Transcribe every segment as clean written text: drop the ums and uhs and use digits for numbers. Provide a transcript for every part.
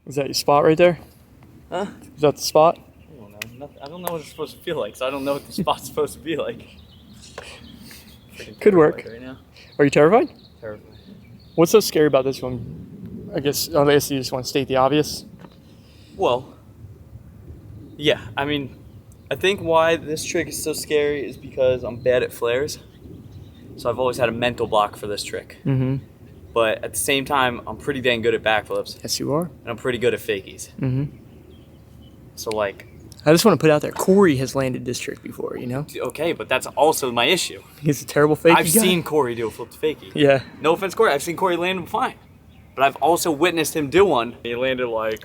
Is that your spot right there? Huh? Is that the spot? I don't know. I don't know what it's supposed to feel like, so I don't know what the spot's supposed to be like. Could work. Right now. Are you terrified? Terrified. What's so scary about this one? I guess you just want to state the obvious. Well, yeah. I mean, I think why this trick is so scary is because I'm bad at flares. So I've always had a mental block for this trick. Mm-hmm. But at the same time, I'm pretty dang good at backflips. Yes, you are. And I'm pretty good at fakies. Mm-hmm. So, like... I just want to put out there, Corey has landed this trick before, you know? Okay, but that's also my issue. He's a terrible fakie I've seen Corey do a flip to fakie. Yeah. No offense, Corey. I've seen Corey land them fine. But I've also witnessed him do one. He landed like,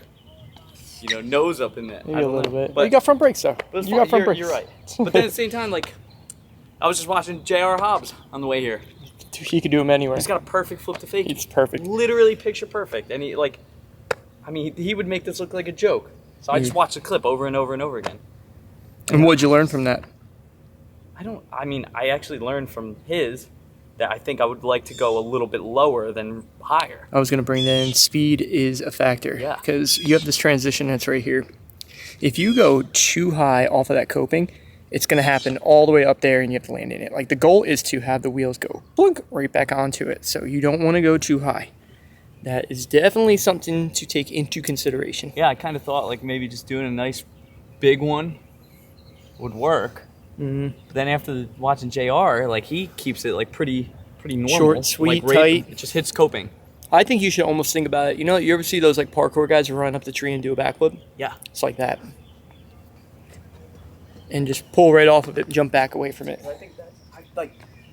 you know, nose up in that. Maybe a little bit. But you got front brakes, though. You got front brakes. You're right. But then at the same time, like, I was just watching J.R. Hobbs on the way here. He could do them anywhere. He's got a perfect flip to fakie. It's perfect. Literally picture perfect. And he, like, I mean, he would make this look like a joke. So I just watched the clip over and over and over again. And what'd you learn from that? I actually learned from his that I think I would like to go a little bit lower than higher. I was going to bring that in. Speed is a factor. Yeah. Because you have this transition that's right here. If you go too high off of that coping, it's going to happen all the way up there and you have to land in it. Like, the goal is to have the wheels go blunk right back onto it. So you don't want to go too high. That is definitely something to take into consideration. Yeah, I kind of thought like maybe just doing a nice big one would work. Mm-hmm. But then after watching JR, like he keeps it like pretty normal. Short, sweet, like, tight. It just hits coping. I think you should almost think about it. You know, you ever see those like parkour guys who run up the tree and do a backflip? Yeah. It's like that. And just pull right off of it and jump back away from it. I think that's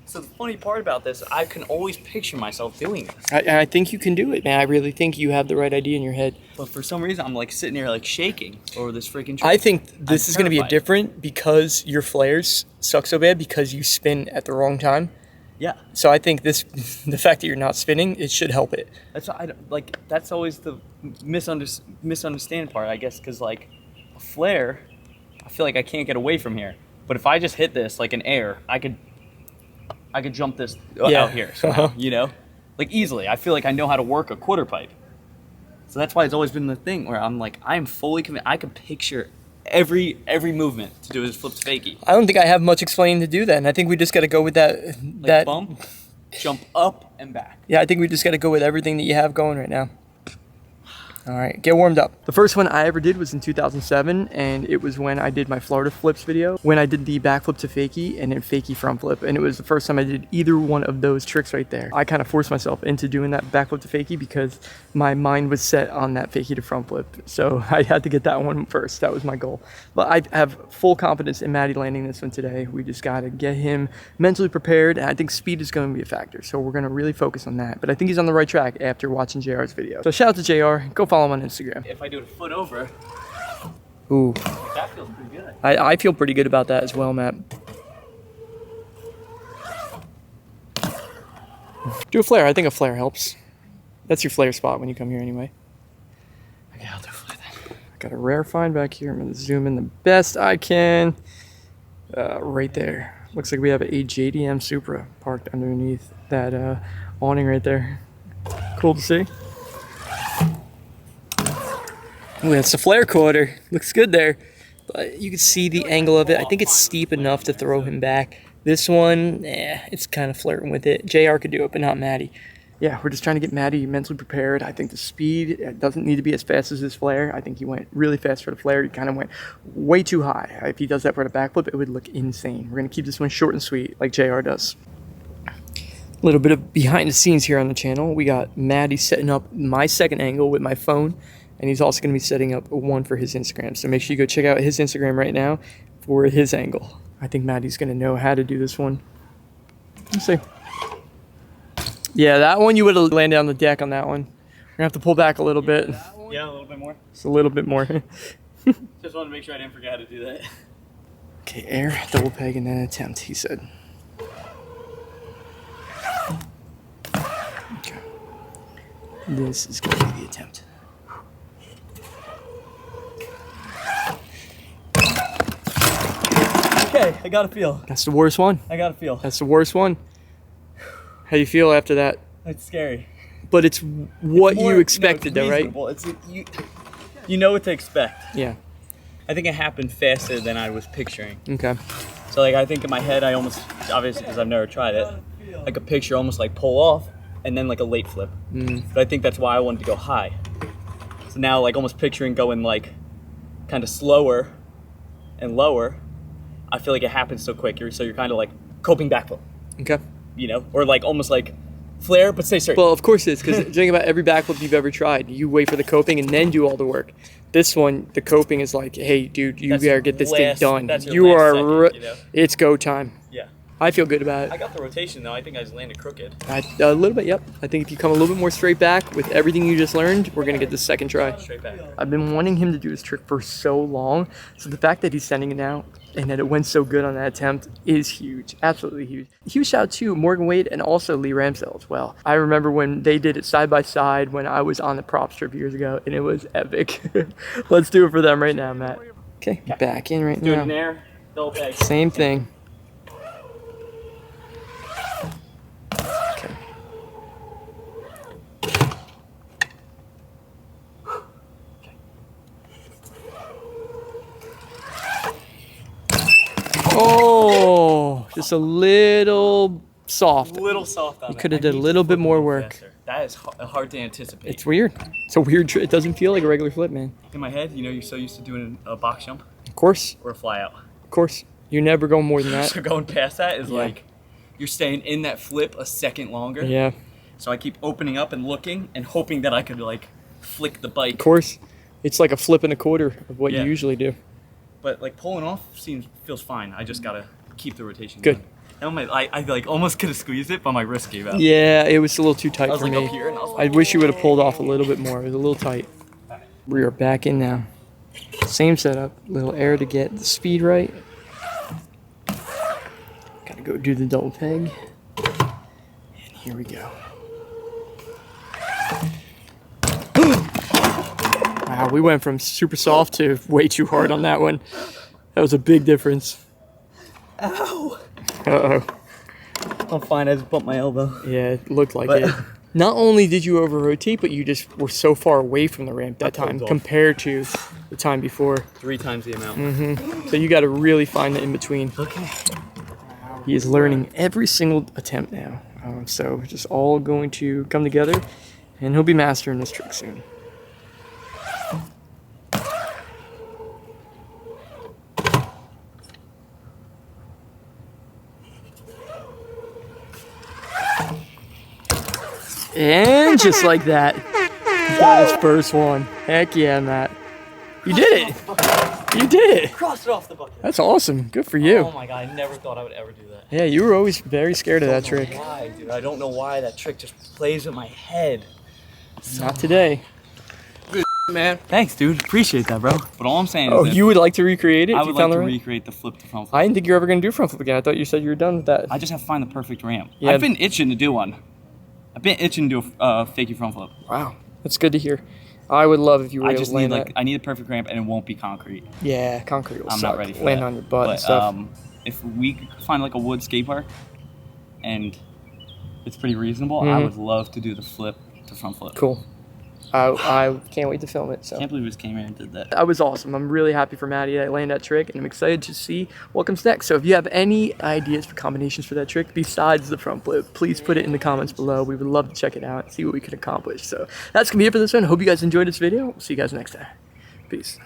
so the funny part about this, I can always picture myself doing this. I think you can do it, man. I really think you have the right idea in your head. But for some reason, I'm like sitting here like shaking over this freaking trick. I think this is going to be a terrified. different because your flares suck so bad because you spin at the wrong time. Yeah. So I think the fact that you're not spinning, it should help it. That's what I don't, like. That's always the misunderstand part, I guess, because like a flare, I feel like I can't get away from here. But if I just hit this like an air, I could jump this out here somehow, you know, like easily. I feel like I know how to work a quarter pipe. So that's why it's always been the thing where I'm like, I am fully convinced. I can picture every movement to do his flip to fakie. I don't think I have much explaining to do that, and I think we just got to go with that. Like bump, jump up and back. Yeah, I think we just got to go with everything that you have going right now. All right, get warmed up. The first one I ever did was in 2007, and it was when I did my Florida flips video, when I did the backflip to fakie and then fakie front flip, and it was the first time I did either one of those tricks right there. I kind of forced myself into doing that backflip to fakie because my mind was set on that fakie to front flip, so I had to get that one first. That was my goal. But I have full confidence in Matty landing this one today. We just got to get him mentally prepared, and I think speed is going to be a factor, so we're going to really focus on that. But I think he's on the right track after watching JR's video. So shout out to JR. Go follow him on Instagram. If I do it a foot over, Ooh. that feels pretty good. I feel pretty good about that as well, Matt. Do a flare. I think a flare helps. That's your flare spot when you come here anyway. Okay, I'll do a flare then. I got a rare find back here. I'm going to zoom in the best I can. Right there. Looks like we have a JDM Supra parked underneath that awning right there. Cool to see. Ooh, that's the flare quarter. Looks good there. But you can see the angle of it. I think it's steep enough to throw him back. This one, it's kind of flirting with it. JR could do it, but not Matty. Yeah, we're just trying to get Matty mentally prepared. I think the speed doesn't need to be as fast as his flare. I think he went really fast for the flare. He kind of went way too high. If he does that for the backflip, it would look insane. We're going to keep this one short and sweet like JR does. A little bit of behind the scenes here on the channel. We got Matty setting up my second angle with my phone. And he's also going to be setting up one for his Instagram. So make sure you go check out his Instagram right now for his angle. I think Matty's going to know how to do this one. Let's see. Yeah, that one you would have landed on the deck on that one. We're going to have to pull back a little bit. Yeah, a little bit more. Just a little bit more. Just wanted to make sure I didn't forget how to do that. Okay, air, double peg, and then attempt, he said. Okay. This is going to be the attempt. Okay, I got a feel. That's the worst one. I got a feel. That's the worst one. How do you feel after that? It's scary. but it's what More- you expected, no, though, right? reasonable. It's you know what to expect. Yeah. I think it happened faster than I was picturing. Okay. So like I think in my head I almost, obviously because I've never tried it, like a picture almost like pull off and then like a late flip. But I think that's why I wanted to go high. So now like almost picturing going like kind of slower and lower, I feel like it happens so quick. You're kind of like coping backflip, Okay. you know, or like almost like flare but stay straight. Well, of course it is, because think about every backflip you've ever tried. You wait for the coping and then do all the work. This one, the coping is like, hey, dude, you That's better your get this thing last- done. that's your You last are, second, you know? it's go time. Yeah. I feel good about I it. got the rotation though. I think I just landed crooked. A little bit, yep. I think if you come a little bit more straight back with everything you just learned, we're gonna get the second try. Straight back. I've been wanting him to do this trick for so long, so the fact that he's sending it out and that it went so good on that attempt is huge, absolutely huge. Huge shout out to Morgan Wade and also Lee Ramsdale as well. I remember when they did it side by side when I was on the prop strip years ago, and it was epic. Let's do it for them right now, Matt. Okay, back in right Do it in now. air, double peg. Same thing. Okay. Oh, just a little soft. A little soft on it. could have I did a need little to bit flip more a little work. faster. That is hard to anticipate. It's weird. It's a weird trick. It doesn't feel like a regular flip, man. In my head, you know, you're so used to doing a box jump Of course, or a fly out. of course. You're never going more than that. So going past that is Yeah. like you're staying in that flip a second longer. Yeah, So I keep opening up and looking and hoping that I could like flick the bike. of course. It's like a flip and a quarter of what Yeah. you usually do. But like pulling off feels fine. I just gotta keep the rotation Good. going. I like almost could have squeezed it, but my wrist gave out. Yeah, it was a little too tight I was for like me. up here and I was I like, wish you would have pulled off a little bit more. It was a little tight. We are back in now. Same setup. Little air to get the speed right. Gotta go do the double peg. And here we go. Wow, we went from super soft to way too hard on that one. That was a big difference. ow! Uh-oh. I'm fine. I just bumped my elbow. Yeah, it looked like But- it. Not only did you over-rotate, but you just were so far away from the ramp that time pulled off. compared to the time before. 3 times the amount. So you got to really find the in-between. Okay. He is learning every single attempt now. So it's just all going to come together, and he'll be mastering this trick soon. And just like that, he got his first one. Heck yeah, Matt. You did it. You did it. Cross it off the bucket. That's awesome. Good for you. Oh my god, I never thought I would ever do that. Yeah, you were always very scared of that trick. Why, dude? I don't know why that trick just plays in my head. Not today. Man. Thanks, dude. Appreciate that, bro. But all I'm saying Oh, is that you would like to recreate it? I if would you like found to the ramp? recreate the flip to front flip. I didn't think you were ever going to do front flip again. I thought you said you were done with that. I just have to find the perfect ramp. Yeah. I've been itching to do one. I've been itching to do a fakey front flip. Wow, that's good to hear. I would love if you were I able just to need land that. I need a perfect ramp and it won't be concrete. Yeah, concrete will I'm suck. not ready for Land that. on your butt But, and stuff. If we could find like a wood skate park and it's pretty reasonable, I Mhm. would love to do the flip to front flip. Cool. I can't wait to film it. So Can't believe we just came here and did that. that was awesome. I'm really happy for Matty that landed that trick, and I'm excited to see what comes next. So if you have any ideas for combinations for that trick besides the front flip, please put it in the comments below. We would love to check it out and see what we can accomplish. So that's gonna be it for this one. Hope you guys enjoyed this video. See you guys next time. Peace.